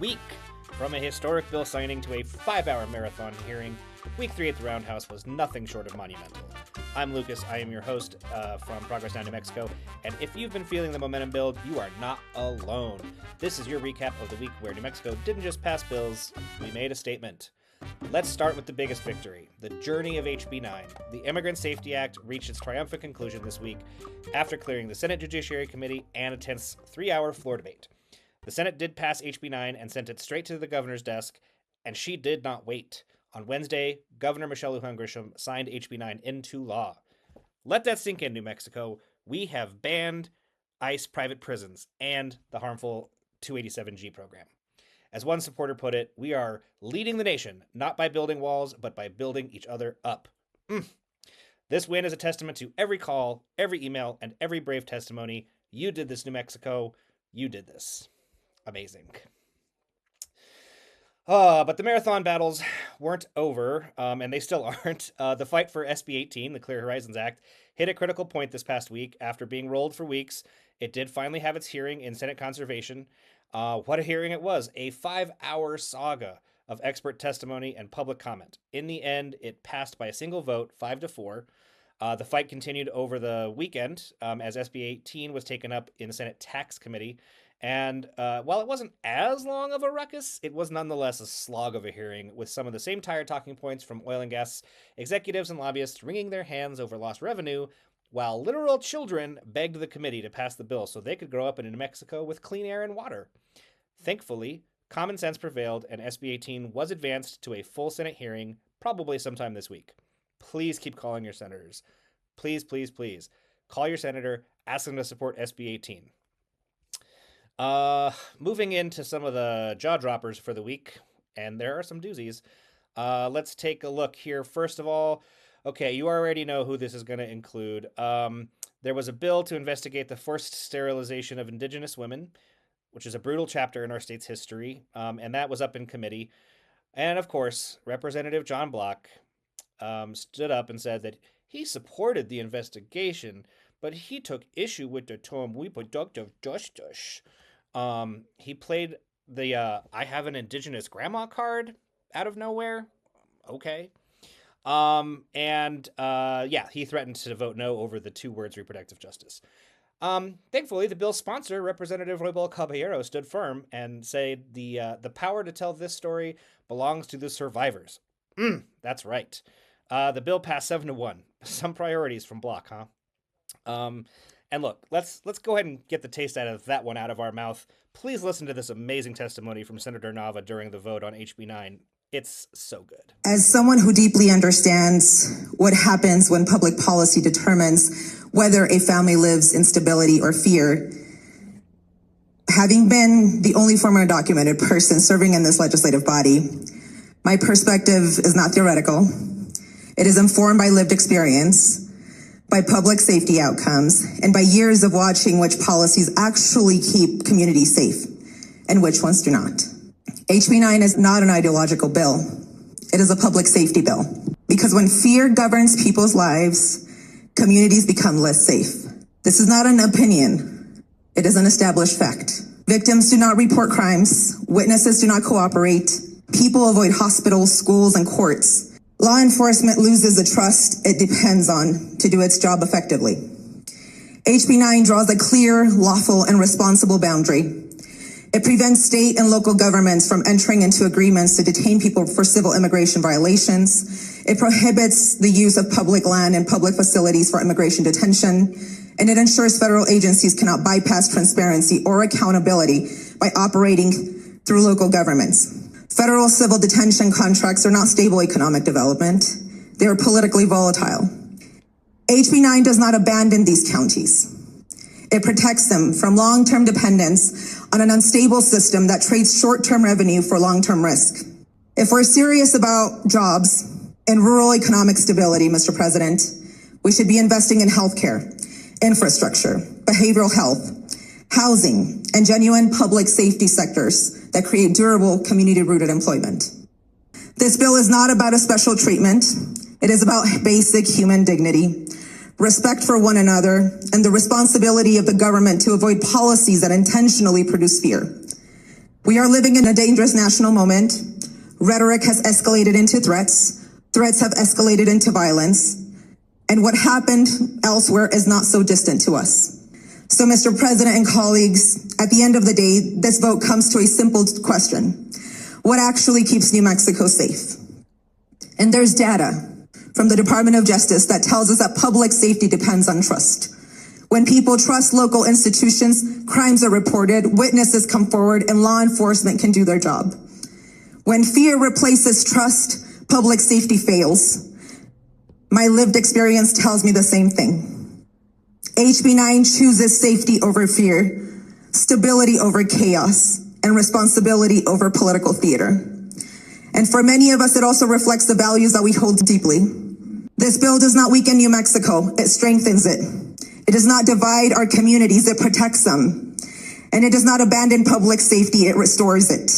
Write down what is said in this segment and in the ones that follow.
week. From a historic bill signing to a 5-hour marathon hearing, Week 3 at the Roundhouse was nothing short of monumental. I'm Lucas, I am your host from Progress Now, New Mexico, and if you've been feeling the momentum build, you are not alone. This is your recap of the week where New Mexico didn't just pass bills, we made a statement. Let's start with the biggest victory, the journey of HB 9. The Immigrant Safety Act reached its triumphant conclusion this week after clearing the Senate Judiciary Committee and a tense 3-hour floor debate. The Senate did pass HB 9 and sent it straight to the governor's desk, and she did not wait. On Wednesday, Governor Michelle Lujan Grisham signed HB 9 into law. Let that sink in, New Mexico. We have banned ICE private prisons and the harmful 287G program. As one supporter put it, we are leading the nation, not by building walls, but by building each other up. This win is a testament to every call, every email, and every brave testimony. You did this, New Mexico. You did this. Amazing. But the marathon battles weren't over, and they still aren't. The fight for SB 18, the Clear Horizons Act, hit a critical point this past week. After being rolled for weeks, it did finally have its hearing in Senate Conservation. What a hearing it was. A 5-hour saga of expert testimony and public comment. In the end, it passed by a single vote, 5-4. The fight continued over the weekend as SB 18 was taken up in the Senate Tax Committee. And while it wasn't as long of a ruckus, it was nonetheless a slog of a hearing with some of the same tired talking points from oil and gas executives and lobbyists wringing their hands over lost revenue, while literal children begged the committee to pass the bill so they could grow up in New Mexico with clean air and water. Thankfully, common sense prevailed and SB 18 was advanced to a full Senate hearing probably sometime this week. Please keep calling your senators. Please, please, please. Call your senator, ask them to support SB 18. Moving into some of the jaw droppers for the week, and there are some doozies. Let's take a look here. First of all, okay, you already know who this is going to include. There was a bill to investigate the forced sterilization of Indigenous women, which is a brutal chapter in our state's history, and that was up in committee. And of course, Representative John Block stood up and said that he supported the investigation, but he took issue with the term reproductive justice. He played the I have an Indigenous grandma card out of nowhere. Okay. He threatened to vote no over the 2 words reproductive justice. Thankfully, the bill's sponsor, Representative Roybal Caballero, stood firm and said the power to tell this story belongs to the survivors. That's right. The bill passed 7-1. Some priorities from Block, huh? And look, let's go ahead and get the taste out of that one out of our mouth. Please listen to this amazing testimony from Senator Nava during the vote on HB 9. It's so good. As someone who deeply understands what happens when public policy determines whether a family lives in stability or fear, having been the only former undocumented person serving in this legislative body, my perspective is not theoretical. It is informed by lived experience, by public safety outcomes, and by years of watching which policies actually keep communities safe and which ones do not. HB 9 is not an ideological bill. It is a public safety bill. Because when fear governs people's lives, communities become less safe. This is not an opinion. It is an established fact. Victims do not report crimes. Witnesses do not cooperate. People avoid hospitals, schools, and courts. Law enforcement loses the trust it depends on to do its job effectively. HB 9 draws a clear, lawful, and responsible boundary. It prevents state and local governments from entering into agreements to detain people for civil immigration violations. It prohibits the use of public land and public facilities for immigration detention. And it ensures federal agencies cannot bypass transparency or accountability by operating through local governments. Federal civil detention contracts are not stable economic development. They are politically volatile. HB 9 does not abandon these counties. It protects them from long-term dependence on an unstable system that trades short-term revenue for long-term risk. If we're serious about jobs and rural economic stability, Mr. President, we should be investing in healthcare, infrastructure, behavioral health, housing, and genuine public safety sectors that create durable community-rooted employment. This bill is not about a special treatment. It is about basic human dignity, respect for one another, and the responsibility of the government to avoid policies that intentionally produce fear. We are living in a dangerous national moment. Rhetoric has escalated into threats. Threats have escalated into violence. And what happened elsewhere is not so distant to us. So, Mr. President and colleagues, at the end of the day, this vote comes to a simple question. What actually keeps New Mexico safe? And there's data from the Department of Justice that tells us that public safety depends on trust. When people trust local institutions, crimes are reported, witnesses come forward, and law enforcement can do their job. When fear replaces trust, public safety fails. My lived experience tells me the same thing. HB 9 chooses safety over fear, stability over chaos, and responsibility over political theater. And for many of us, it also reflects the values that we hold deeply. This bill does not weaken New Mexico, it strengthens it. It does not divide our communities, it protects them. And it does not abandon public safety, it restores it.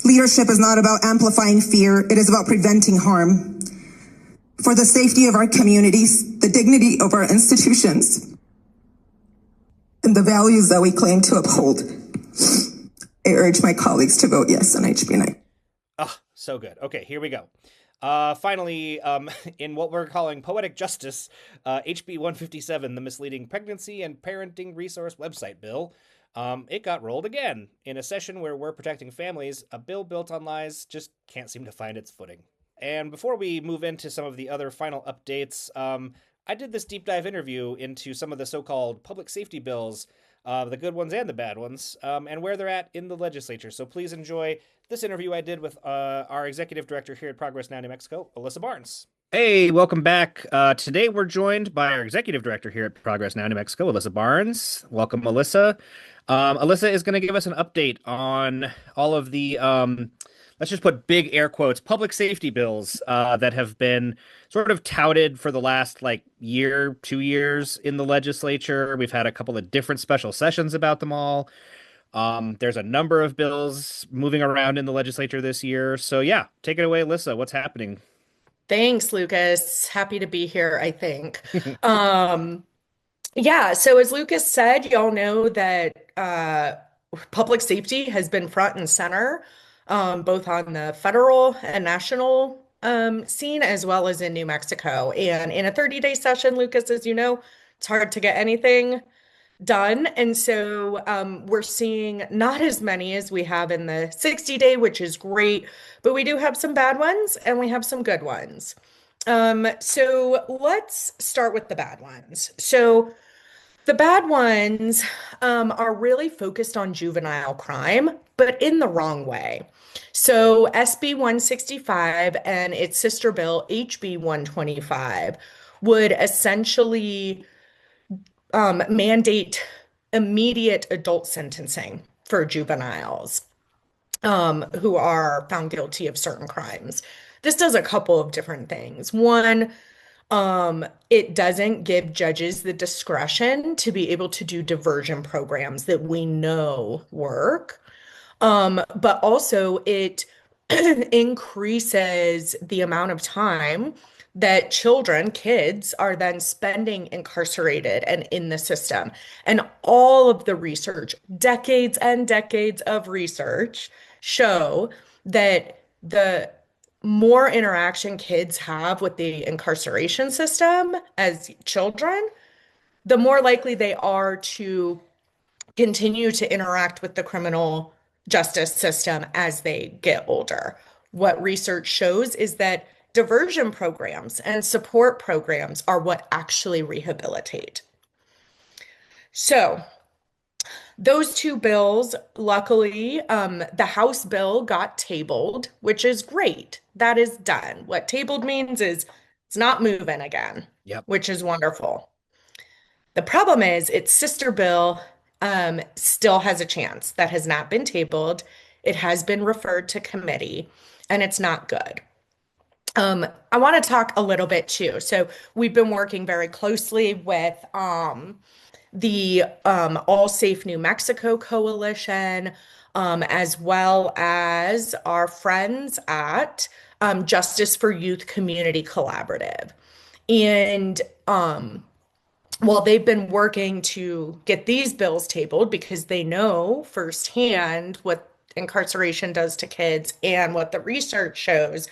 Leadership is not about amplifying fear, it is about preventing harm. For the safety of our communities, the dignity of our institutions, and the values that we claim to uphold, I urge my colleagues to vote yes on HB 9. Oh, so good. Okay, here we go. Finally, in what we're calling poetic justice, HB 157, the Misleading Pregnancy and Parenting Resource Website Bill, it got rolled again. In a session where we're protecting families, a bill built on lies just can't seem to find its footing. And before we move into some of the other final updates, I did this deep dive interview into some of the so-called public safety bills, the good ones and the bad ones, and where they're at in the legislature. So please enjoy this interview I did with our executive director here at Progress Now New Mexico, Alyssa Barnes. Hey, welcome back. Today we're joined by our executive director here at Progress Now New Mexico, Alyssa Barnes. Welcome, Alyssa. Alyssa is going to give us an update on all of the let's just put big air quotes, public safety bills that have been sort of touted for the last year, 2 years in the legislature. We've had a couple of different special sessions about them all. There's a number of bills moving around in the legislature this year. So yeah, take it away, Alyssa. What's happening? Thanks, Lucas. Happy to be here, I think. Yeah, so as Lucas said, y'all know that public safety has been front and center, both on the federal and national scene, as well as in New Mexico. And in a 30-day session, Lucas, as you know, it's hard to get anything done. And so we're seeing not as many as we have in the 60-day, which is great, but we do have some bad ones and we have some good ones. So let's start with the bad ones. So the bad ones are really focused on juvenile crime, but in the wrong way. So SB 165 and its sister bill, HB 125, would essentially mandate immediate adult sentencing for juveniles who are found guilty of certain crimes. This does a couple of different things. One, it doesn't give judges the discretion to be able to do diversion programs that we know work. But also it increases the amount of time that kids are then spending incarcerated and in the system. And all of the research, decades and decades of research, show that the more interaction kids have with the incarceration system as children, the more likely they are to continue to interact with the criminal justice system as they get older. What research shows is that diversion programs and support programs are what actually rehabilitate. So those two bills, luckily, the House bill got tabled, which is great. That is done. What tabled means is it's not moving again, which is wonderful. The problem is its sister bill still has a chance. That has not been tabled. It has been referred to committee, and it's not good. I want to talk a little bit too. So we've been working very closely with the All Safe New Mexico Coalition, as well as our friends at Justice for Youth Community Collaborative. And while they've been working to get these bills tabled because they know firsthand what incarceration does to kids and what the research shows.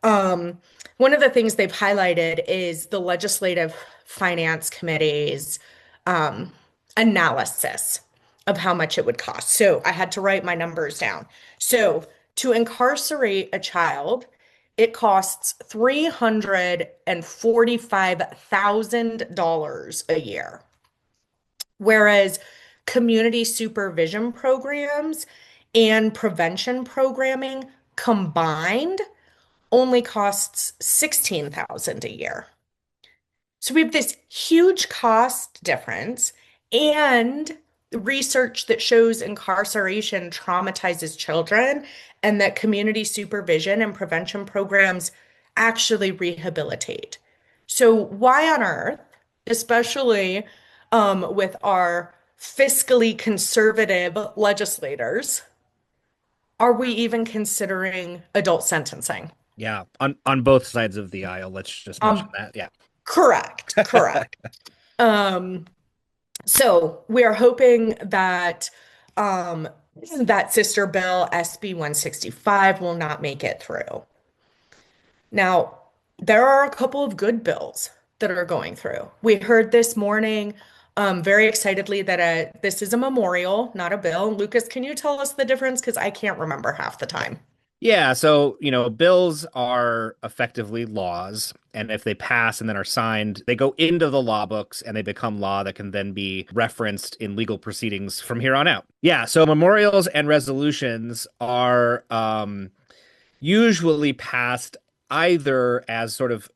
Um, One of the things they've highlighted is the Legislative Finance Committee's um, analysis of how much it would cost. So I had to write my numbers down. So to incarcerate a child, it costs $345,000 a year, whereas community supervision programs and prevention programming combined only costs 16,000 a year. So we have this huge cost difference and research that shows incarceration traumatizes children and that community supervision and prevention programs actually rehabilitate. So why on earth, especially with our fiscally conservative legislators, are we even considering adult sentencing? Yeah, on both sides of the aisle. Let's just mention that. Yeah. Correct, correct. Um, so we are hoping that that sister bill, SB 165, will not make it through. Now, there are a couple of good bills that are going through. We heard this morning very excitedly that this is a memorial, not a bill. Lucas, can you tell us the difference? Because I can't remember half the time. Yeah, so, bills are effectively laws, and if they pass and then are signed, they go into the law books and they become law that can then be referenced in legal proceedings from here on out. Yeah, so memorials and resolutions are usually passed either as sort of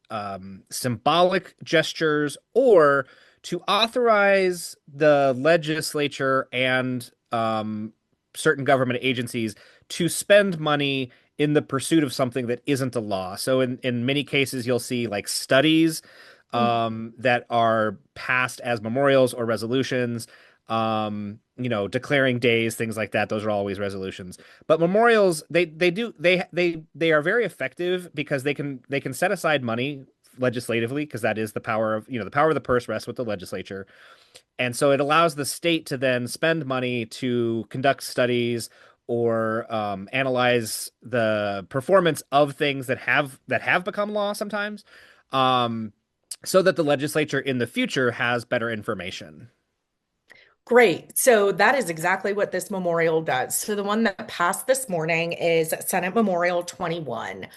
symbolic gestures or to authorize the legislature and certain government agencies to spend money in the pursuit of something that isn't a law. So in many cases, you'll see like studies that are passed as memorials or resolutions, declaring days, things like that. Those are always resolutions. But memorials, they are very effective because they can set aside money legislatively, because that is the power of, the power of the purse rests with the legislature. And so it allows the state to then spend money to conduct studies or analyze the performance of things that have become law sometimes, so that the legislature in the future has better information. Great. So that is exactly what this memorial does. So the one that passed this morning is Senate Memorial 21.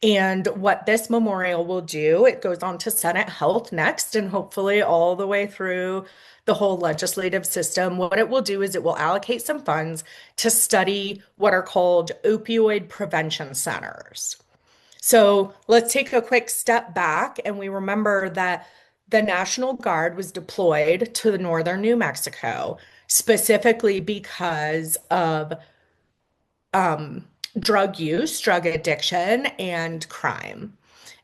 And what this memorial will do, it goes on to Senate Health next, and hopefully all the way through the whole legislative system. What it will do is it will allocate some funds to study what are called opioid prevention centers. So let's take a quick step back and we remember that the National Guard was deployed to northern New Mexico specifically because of drug use, drug addiction, and crime.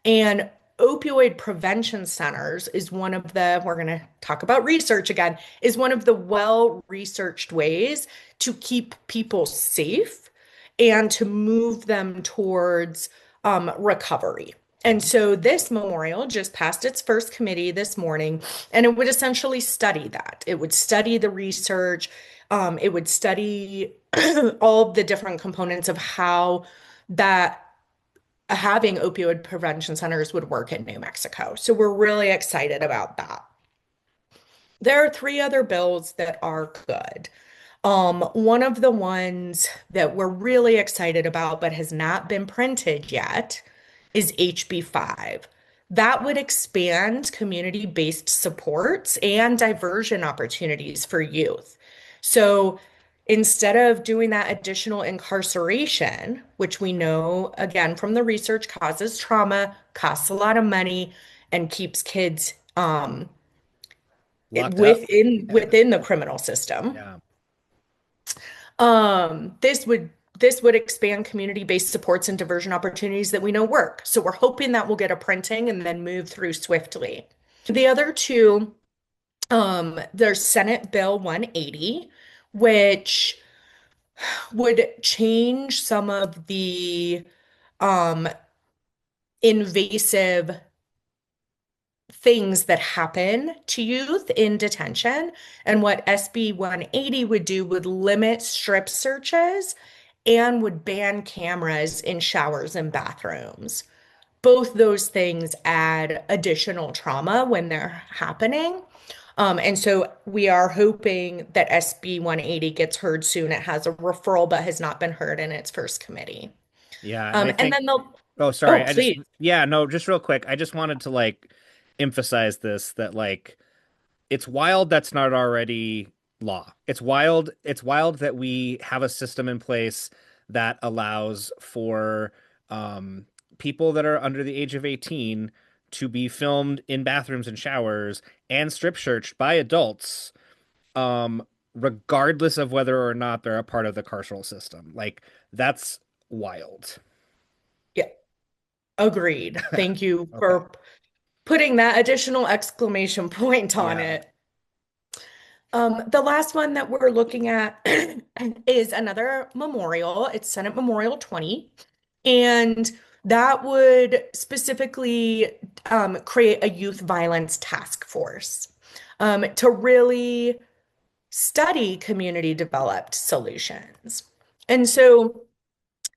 And opioid prevention centers is one of we're going to talk about research again, is one of the well-researched ways to keep people safe and to move them towards recovery. And so this memorial just passed its first committee this morning, and it would essentially study that. It would study the research. It would study all the different components of how that having opioid prevention centers would work in New Mexico. So we're really excited about that. There are three other bills that are good. One of the ones that we're really excited about but has not been printed yet is HB 5. That would expand community-based supports and diversion opportunities for youth. So instead of doing that additional incarceration, which we know, again, from the research causes trauma, costs a lot of money, and keeps kids within the criminal system. Yeah. This would expand community-based supports and diversion opportunities that we know work. So we're hoping that we'll get a printing and then move through swiftly. The other two, there's Senate Bill 180, which would change some of the invasive things that happen to youth in detention. And what SB 180 would do would limit strip searches and would ban cameras in showers and bathrooms. Both those things add additional trauma when they're happening. And so we are hoping that SB 180 gets heard soon. It has a referral, but has not been heard in its first committee. Yeah, and I And think then they'll, oh, sorry. oh, I just please. yeah, no, just real quick. I just wanted to like emphasize this that like it's wild that's not already law. It's wild that we have a system in place that allows for um people that are under the age of 18 to be filmed in bathrooms and showers and strip searched by adults regardless of whether or not they're a part of the carceral system. Like that's wild. Yeah, agreed. Thank you Okay. for putting that additional exclamation point on Yeah. it. The last one that we're looking at is another memorial. It's Senate Memorial 20. And that would specifically create a youth violence task force to really study community developed solutions. And so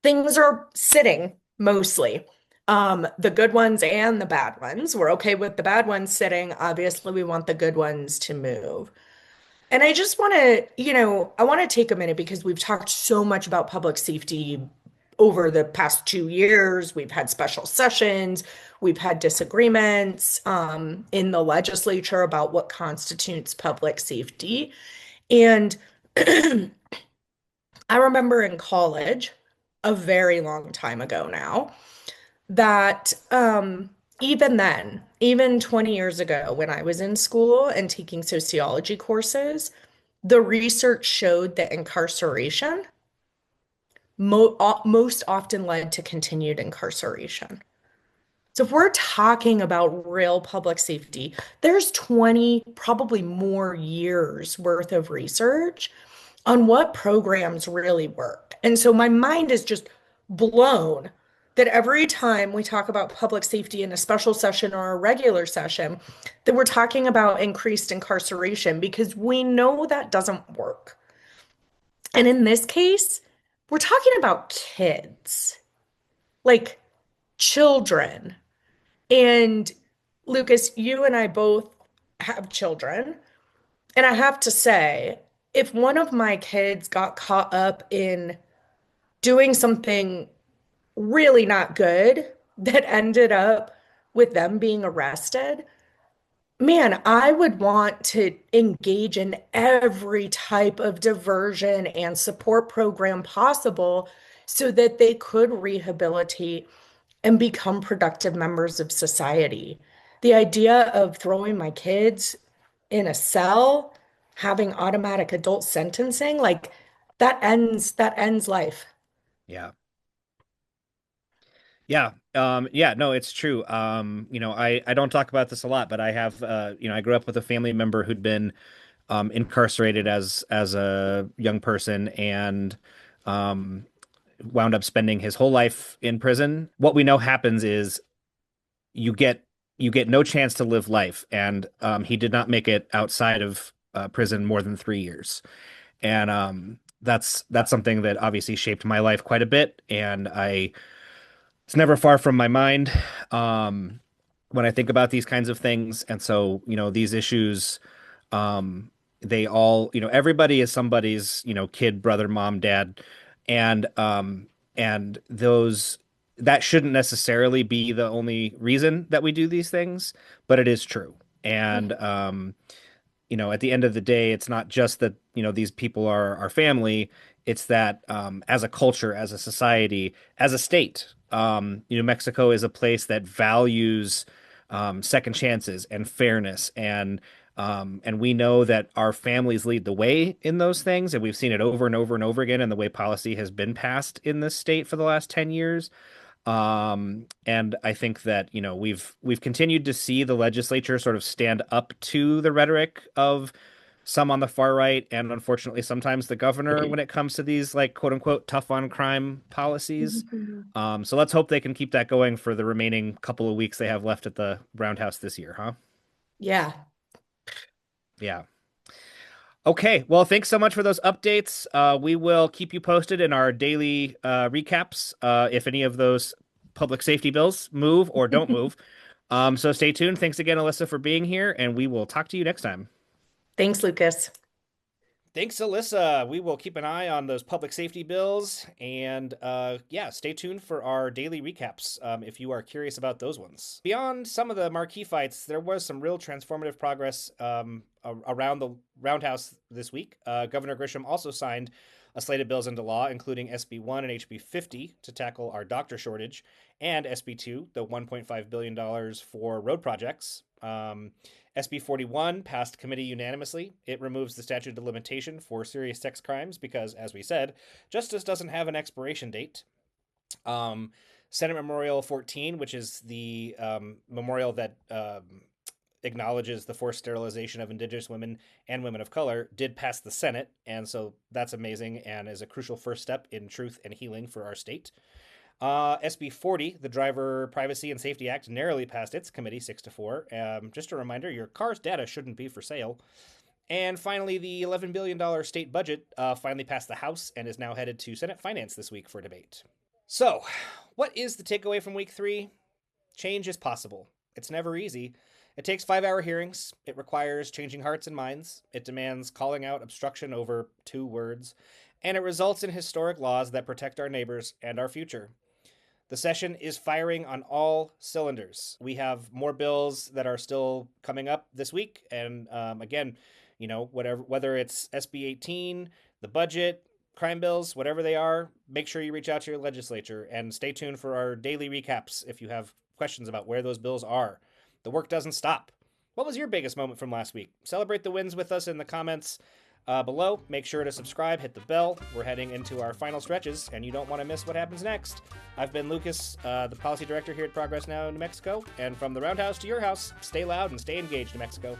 things are sitting mostly. The good ones and the bad ones. We're okay with the bad ones sitting. Obviously, we want the good ones to move. And I just want to, I want to take a minute because we've talked so much about public safety over the past 2 years. We've had special sessions, we've had disagreements in the legislature about what constitutes public safety. And I remember in college, a very long time ago now, that even then, even 20 years ago, when I was in school and taking sociology courses, the research showed that incarceration most often led to continued incarceration. So if we're talking about real public safety, there's 20, probably more years worth of research on what programs really work. And so my mind is just blown that every time we talk about public safety in a special session or a regular session, that we're talking about increased incarceration because we know that doesn't work. And in this case, we're talking about kids, like children. And Lucas, you and I both have children. And I have to say, if one of my kids got caught up in doing something really not good that ended up with them being arrested, man, I would want to engage in every type of diversion and support program possible so that they could rehabilitate and become productive members of society. The idea of throwing my kids in a cell, having automatic adult sentencing, like that ends life. Yeah. Yeah. Yeah, no, it's true. I don't talk about this a lot, but I have I grew up with a family member who'd been incarcerated as a young person and um wound up spending his whole life in prison. What we know happens is you get you get no chance to live life, and he did not make it outside of prison more than 3 years. And that's something that obviously shaped my life quite a bit, and I it's never far from my mind um, when I think about these kinds of things. And so, these issues, um, they all, everybody is somebody's, kid, brother, mom, dad, and those that shouldn't necessarily be the only reason that we do these things, but it is true. And at the end of the day, it's not just that, these people are our family. It's that as a culture, as a society, as a state, Mexico is a place that values second chances and fairness, and we know that our families lead the way in those things, and we've seen it over and over and over again in the way policy has been passed in this state for the last 10 years. And I think that, we've continued to see the legislature sort of stand up to the rhetoric of some on the far right, and unfortunately sometimes the governor when it comes to these like quote unquote tough on crime policies. So let's hope they can keep that going for the remaining couple of weeks they have left at the Roundhouse this year, huh? Yeah. Yeah. Okay, well, thanks so much for those updates. We will keep you posted in our daily recaps if any of those public safety bills move or don't move. So stay tuned. Thanks again, Alyssa, for being here, and we will talk to you next time. Thanks, Lucas. Thanks, Alyssa. We will keep an eye on those public safety bills, and yeah, stay tuned for our daily recaps if you are curious about those ones. Beyond some of the marquee fights, there was some real transformative progress around the Roundhouse this week. Governor Grisham also signed a slate of bills into law, including SB 1 and HB 50 to tackle our doctor shortage, and SB 2, the $1.5 billion for road projects. SB 41 passed committee unanimously. It removes the statute of limitation for serious sex crimes because, as we said, justice doesn't have an expiration date. Senate Memorial 14, which is the memorial that acknowledges the forced sterilization of Indigenous women and women of color, did pass the Senate, and so that's amazing and is a crucial first step in truth and healing for our state. SB 40, the Driver Privacy and Safety Act, narrowly passed its committee 6-4. Just a reminder, your car's data shouldn't be for sale. And finally, the $11 billion state budget finally passed the House and is now headed to Senate Finance this week for debate. So, what is the takeaway from week 3? Change is possible. It's never easy. It takes 5-hour hearings. It requires changing hearts and minds. It demands calling out obstruction over 2 words. And it results in historic laws that protect our neighbors and our future. The session is firing on all cylinders. We have more bills that are still coming up this week. And again, you know, whether it's SB 18, the budget, crime bills, whatever they are, make sure you reach out to your legislature and stay tuned for our daily recaps if you have questions about where those bills are. The work doesn't stop. What was your biggest moment from last week? Celebrate the wins with us in the comments below. Make sure to subscribe, hit the bell. We're heading into our final stretches, and you don't want to miss what happens next. I've been Lucas, the policy director here at Progress Now, New Mexico, and from the Roundhouse to your house, stay loud and stay engaged, New Mexico.